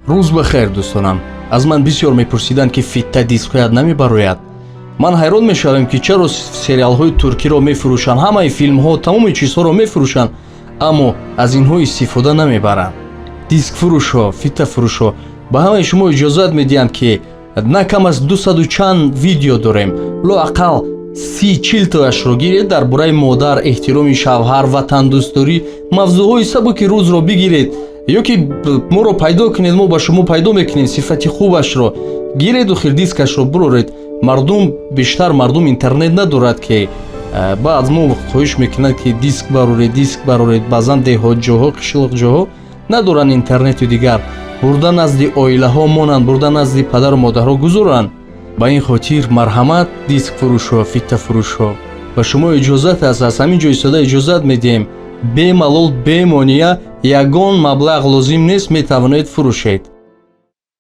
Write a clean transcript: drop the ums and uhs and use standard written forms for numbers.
рӯз бахайр дӯстонам. Аз ман бисёр мепурсиданд ки фитта дискҳоят намебарояд. ман ҳайрон мешавам ки чаро сериалҳои туркиро мефурӯшанд, ҳамаи филмҳо, тамоми чизҳоро мефурӯшанд, аммо аз инҳо истифода намебаранд. дискфурӯшҳо, фиттафурӯшҳо ба ҳамаи шумо иҷозат медиҳанд ки на кам аз 200 чанд видео дорем, лоақал 30-40 тоашро гиред, дар бораи модар, эҳтироми шавҳар, ватандӯстдорӣ, мавзӯъҳои сабуки рӯзро бигиред, ё ки моро пайдо кунед, мо ба шумо пайдо мекунем, сифати хубашро гиреду хирдискашро буроред. мардум бештар мардум интернет надорад ки баъд мо хоҳиш мекунад ки диск бароред, баъзан деҳотҷоҳо, қишлоқҷоҳо надоранд интернету дигар, бурда назди оилаҳо монанд, бурда назди падару модарҳо гузоранд. ба ин хотир марҳамат, дискфурӯшҳо, фиттафурӯшҳо, ба шумо иҷозат аст, аз ҳамин ҷо истода иҷозат медиҳем, бемалол, бемонеа, ягон маблағ лозим нест, метавонед фурӯшед.